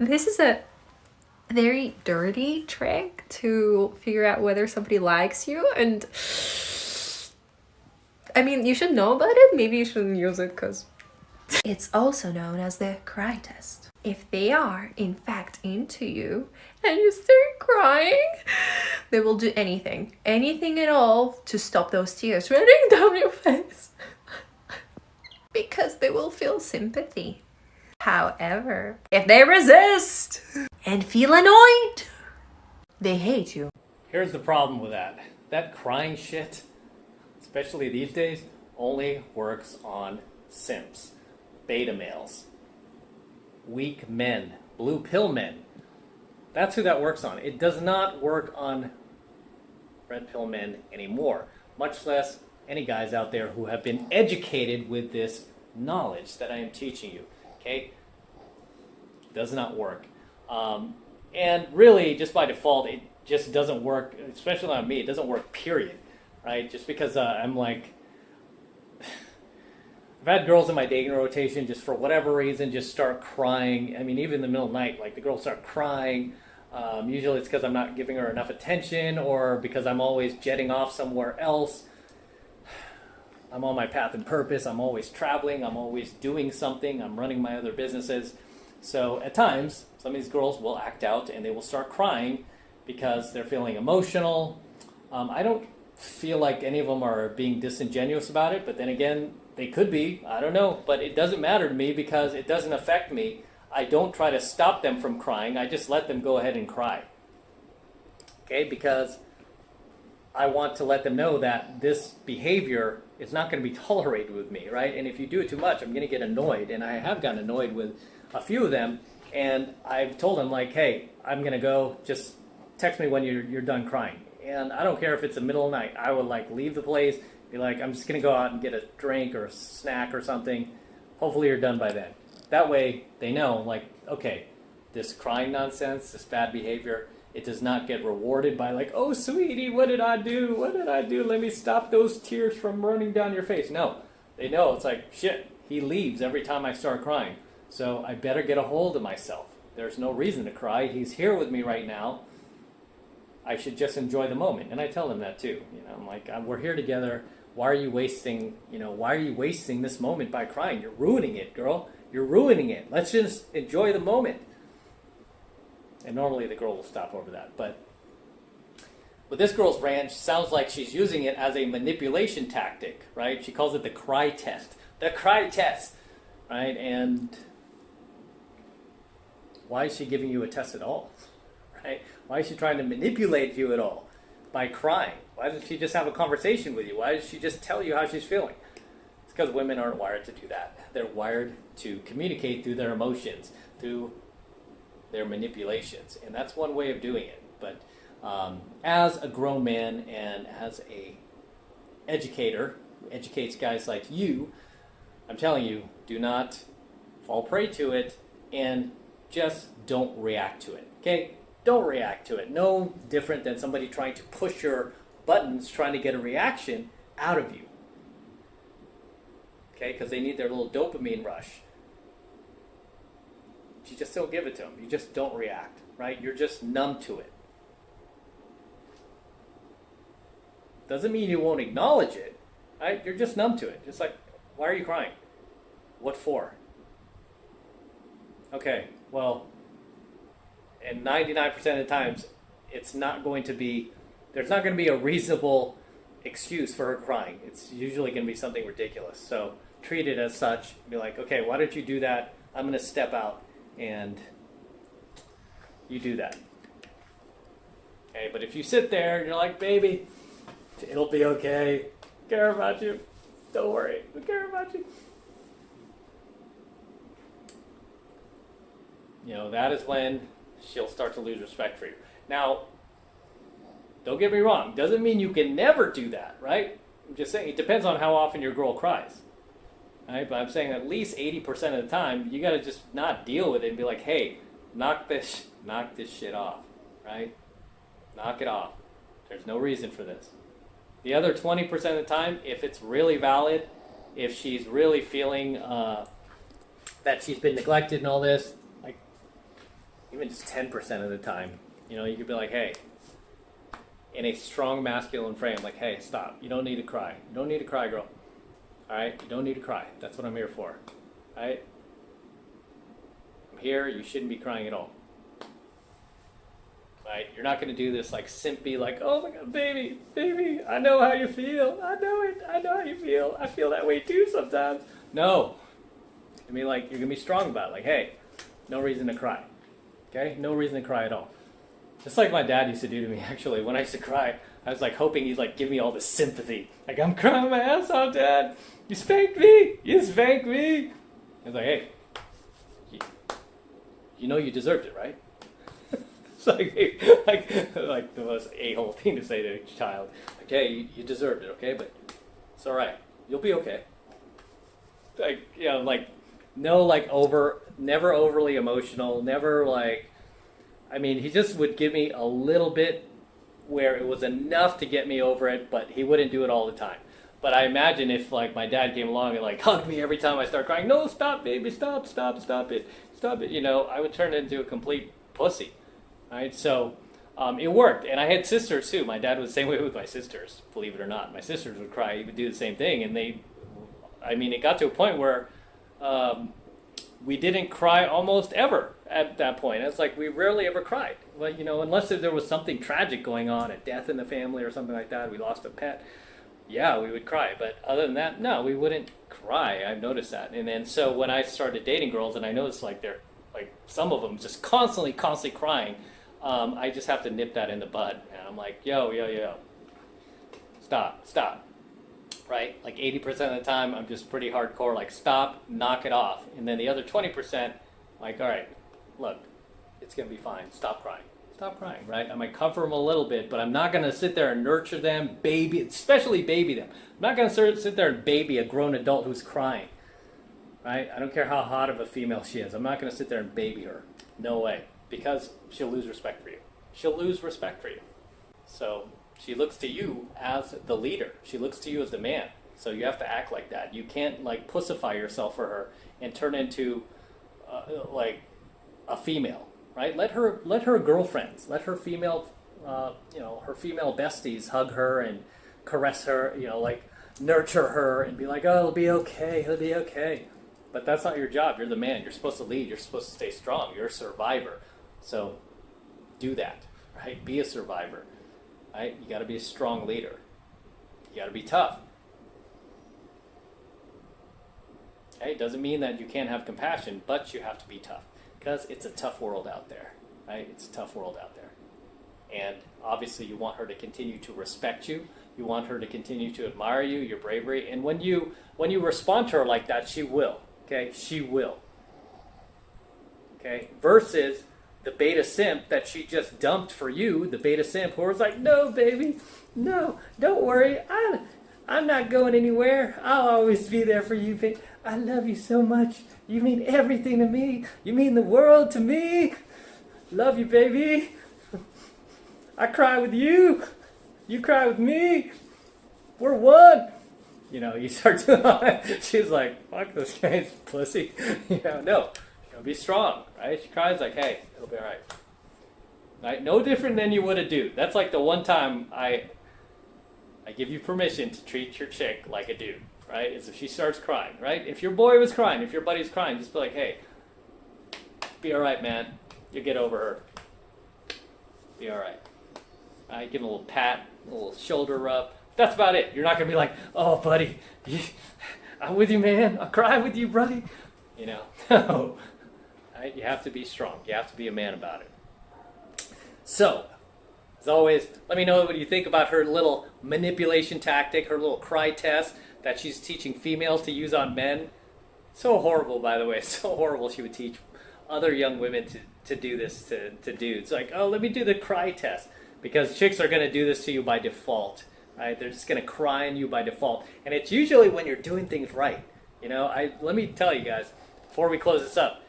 This is a very dirty trick to figure out whether somebody likes you, and I mean, you should know about it. Maybe you shouldn't use it because it's also known as the cry test. If they are in fact into you and you start crying, they will do anything at all to stop those tears running down your face because they will feel sympathy. However, if they resist and feel annoyed, they hate you. Here's the problem with that. That crying shit, especially these days, only works on simps, beta males, weak men, blue pill men. That's who that works on. It does not work on red pill men anymore, much less any guys out there who have been educated with this knowledge that I am teaching you. Okay? Does not work. And really, just by default, it just doesn't work, especially on me. It doesn't work, period. Right? Just because I'm like, I've had girls in my dating rotation just for whatever reason just start crying. I mean, even in the middle of the night, like the girls start crying. Usually it's because I'm not giving her enough attention or because I'm always jetting off somewhere else. I'm on my path and purpose. I'm always traveling. I'm always doing something. I'm running my other businesses. So at times, some of these girls will act out and they will start crying because they're feeling emotional. I don't feel like any of them are being disingenuous about it, but then again, they could be. I don't know, but it doesn't matter to me because it doesn't affect me. I don't try to stop them from crying. I just let them go ahead and cry. Okay, because I want to let them know that this behavior is not going to be tolerated with me, right? And if you do it too much, I'm going to get annoyed. And I have gotten annoyed with a few of them. And I've told them, like, hey, I'm going to go. Just text me when you're done crying. And I don't care if it's the middle of the night. I would, like, leave the place, be like, I'm just going to go out and get a drink or a snack or something. Hopefully you're done by then. That way they know, like, okay, this crying nonsense, this bad behavior, it does not get rewarded by like, oh, sweetie, what did I do? What did I do? Let me stop those tears from running down your face. No, they know it's like, shit, he leaves every time I start crying. So I better get a hold of myself. There's no reason to cry. He's here with me right now. I should just enjoy the moment. And I tell them that too. You know, I'm like, we're here together. Why are you wasting this moment by crying? You're ruining it, girl. You're ruining it. Let's just enjoy the moment. And normally the girl will stop over that. But with this girl's rant, sounds like she's using it as a manipulation tactic, right? She calls it the cry test. The cry test, right? And why is she giving you a test at all, right? Why is she trying to manipulate you at all by crying? Why doesn't she just have a conversation with you? Why does she just tell you how she's feeling? It's because women aren't wired to do that. They're wired to communicate through their emotions, through their manipulations. And that's one way of doing it. But as a grown man and as a educator who educates guys like you, I'm telling you, do not fall prey to it and just don't react to it. Okay? Don't react to it. No different than somebody trying to push your buttons, trying to get a reaction out of you. Okay? Because they need their little dopamine rush. You just don't give it to them. You just don't react, right? You're just numb to it. Doesn't mean you won't acknowledge it, right? You're just numb to it. Just like, why are you crying? What for? Okay, well, and 99% of the times, there's not going to be a reasonable excuse for her crying. It's usually going to be something ridiculous. So treat it as such. Be like, okay, why don't you do that? I'm going to step out. And you do that. Okay, but if you sit there and you're like, baby, it'll be okay. I care about you. Don't worry. I care about you. You know, that is when she'll start to lose respect for you. Now, don't get me wrong. Doesn't mean you can never do that, right? I'm just saying it depends on how often your girl cries. Right? But I'm saying at least 80% of the time, you got to just not deal with it and be like, hey, knock this shit off, right? Knock it off. There's no reason for this. The other 20% of the time, if it's really valid, if she's really feeling that she's been neglected and all this, like, even just 10% of the time, you could be like, hey, in a strong masculine frame, like, hey, stop. You don't need to cry. You don't need to cry, girl. All right? You don't need to cry. That's what I'm here for. All right? I'm here. You shouldn't be crying at all. Right? You're not going to do this like simpy, like, oh my God, baby, I know how you feel. I know it. I know how you feel. I feel that way too sometimes. No. I mean, like, you're going to be strong about it. Like, hey, no reason to cry. Okay? No reason to cry at all. Just like my dad used to do to me, actually. When I used to cry, I was like hoping he'd like give me all this sympathy. Like, I'm crying my ass off, Dad. You spanked me. You spanked me. I was like, hey, you know you deserved it, right? It's like the most a-hole thing to say to a child. Like, hey, you deserved it, okay? But it's all right. You'll be okay. Like, never overly emotional, never like, I mean, he just would give me a little bit where it was enough to get me over it, but he wouldn't do it all the time. But I imagine if like my dad came along and like hugged me every time I start crying, no, stop, baby, stop it, I would turn into a complete pussy. Right? So it worked. And I had sisters too. My dad was the same way with my sisters, believe it or not. My sisters would cry, he would do the same thing. And it got to a point where we didn't cry almost ever at that point. It's like we rarely ever cried. Well, unless there was something tragic going on, a death in the family or something like that, we lost a pet, yeah, we would cry. But other than that, no, we wouldn't cry. I've noticed that. And then so when I started dating girls and I noticed like they're like some of them just constantly crying, I just have to nip that in the bud. And I'm like, yo, stop. Right? Like 80% of the time, I'm just pretty hardcore, like, stop, knock it off. And then the other 20%, like, all right, look, it's going to be fine. Stop crying, right? I might comfort them a little bit, but I'm not going to sit there and nurture them, especially baby them. I'm not going to sit there and baby a grown adult who's crying, right? I don't care how hot of a female she is. I'm not going to sit there and baby her. No way. Because she'll lose respect for you. So she looks to you as the leader. She looks to you as the man. So you have to act like that. You can't like pussify yourself for her and turn into like a female, right? Let her girlfriends, let her female, her female besties hug her and caress her, like nurture her and be like, oh, it'll be okay. But that's not your job. You're the man. You're supposed to lead. You're supposed to stay strong. You're a survivor. So do that, right? Be a survivor, right? You got to be a strong leader. You got to be tough. Okay? It doesn't mean that you can't have compassion, but you have to be tough because it's a tough world out there, right? It's a tough world out there. And obviously you want her to continue to respect you. You want her to continue to admire you, your bravery. And when you respond to her like that, she will. Okay? She will. Okay? Versus the beta simp that she just dumped for you, the beta simp who was like, no, baby, no, don't worry. I'm not going anywhere. I'll always be there for you, babe. I love you so much. You mean everything to me. You mean the world to me. Love you, baby. I cry with you. You cry with me. We're one. You start doing all that. She's like, fuck this guy's pussy. No. Be strong, right? She cries like, hey, it'll be all right. Right? No different than you would a dude. That's like the one time I give you permission to treat your chick like a dude, right? Is if she starts crying, right? If your boy was crying, if your buddy's crying, just be like, hey, be all right, man. You'll get over her. Be all right. Right? Give him a little pat, a little shoulder rub. That's about it. You're not going to be like, oh, buddy, I'm with you, man. I'll cry with you, buddy. No. Right? You have to be strong. You have to be a man about it. So, as always, let me know what you think about her little manipulation tactic, her little cry test that she's teaching females to use on men. So horrible, by the way. So horrible she would teach other young women to do this to dudes. Like, oh, let me do the cry test. Because chicks are going to do this to you by default. Right? They're just going to cry on you by default. And it's usually when you're doing things right. Let me tell you guys, before we close this up,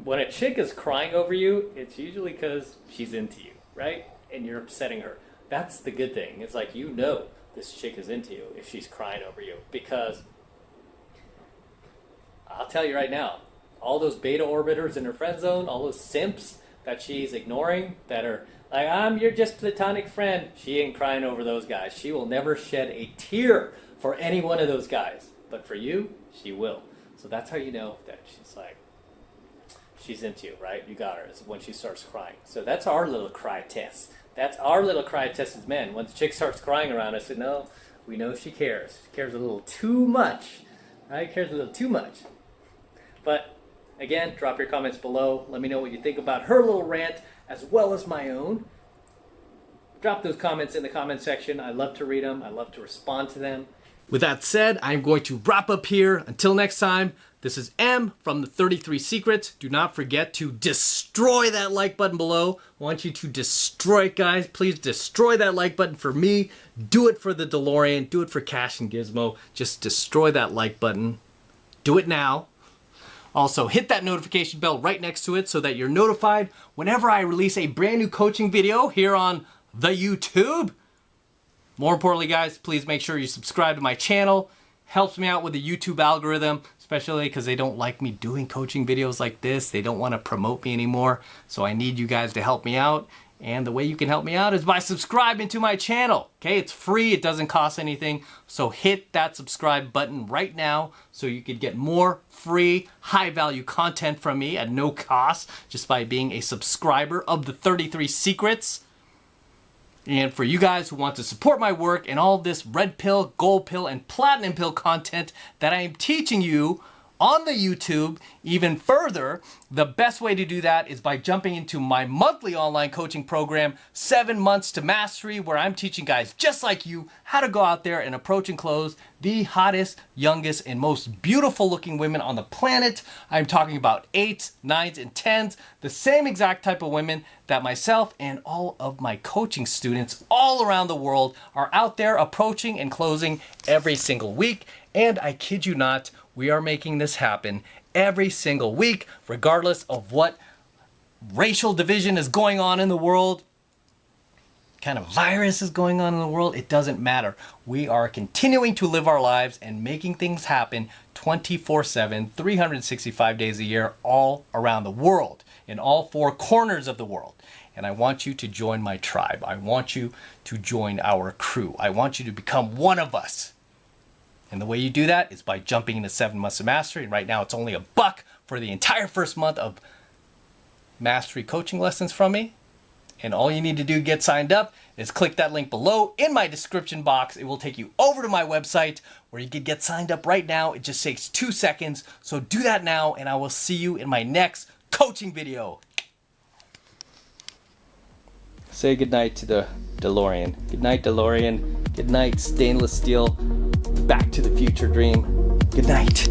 when a chick is crying over you, it's usually because she's into you, right? And you're upsetting her. That's the good thing. It's like, this chick is into you if she's crying over you. Because I'll tell you right now, all those beta orbiters in her friend zone, all those simps that she's ignoring, that are like, I'm your just platonic friend. She ain't crying over those guys. She will never shed a tear for any one of those guys. But for you, she will. So that's how you know that she's like, she's into you, right? You got her. It's when she starts crying. So that's our little cry test. That's our little cry test as men. When the chick starts crying around us, no, we know she cares. She cares a little too much. Right? Cares a little too much. But again, drop your comments below. Let me know what you think about her little rant as well as my own. Drop those comments in the comment section. I love to read them. I love to respond to them. With that said, I'm going to wrap up here. Until next time, this is M from the 33 Secrets. Do not forget to destroy that like button below. I want you to destroy it, guys. Please destroy that like button for me. Do it for the DeLorean. Do it for Cash and Gizmo. Just destroy that like button. Do it now. Also, hit that notification bell right next to it so that you're notified whenever I release a brand new coaching video here on the YouTube. More importantly, guys, please make sure you subscribe to my channel. Helps me out with the YouTube algorithm, especially because they don't like me doing coaching videos like this. They don't want to promote me anymore. So I need you guys to help me out. And the way you can help me out is by subscribing to my channel. Okay, it's free. It doesn't cost anything. So hit that subscribe button right now so you can get more free, high-value content from me at no cost just by being a subscriber of the 33 Secrets. And for you guys who want to support my work and all this red pill, gold pill, and platinum pill content that I am teaching you on the YouTube even further, the best way to do that is by jumping into my monthly online coaching program, 7 Months to Mastery, where I'm teaching guys just like you how to go out there and approach and close the hottest, youngest, and most beautiful looking women on the planet. I'm talking about 8s, 9s, and 10s, the same exact type of women that myself and all of my coaching students all around the world are out there approaching and closing every single week. And I kid you not, we are making this happen every single week, regardless of what racial division is going on in the world, kind of virus is going on in the world. It doesn't matter. We are continuing to live our lives and making things happen 24/7, 365 days a year, all around the world, in all 4 corners of the world. And I want you to join my tribe. I want you to join our crew. I want you to become one of us. And the way you do that is by jumping into 7 Months of Mastery. And right now it's only $1 for the entire first month of mastery coaching lessons from me. And all you need to do to get signed up is click that link below in my description box. It will take you over to my website where you can get signed up right now. It just takes 2 seconds. So do that now, and I will see you in my next coaching video. Say goodnight to the DeLorean. Good night, DeLorean. Good night, stainless steel. Back to the Future dream. Good night.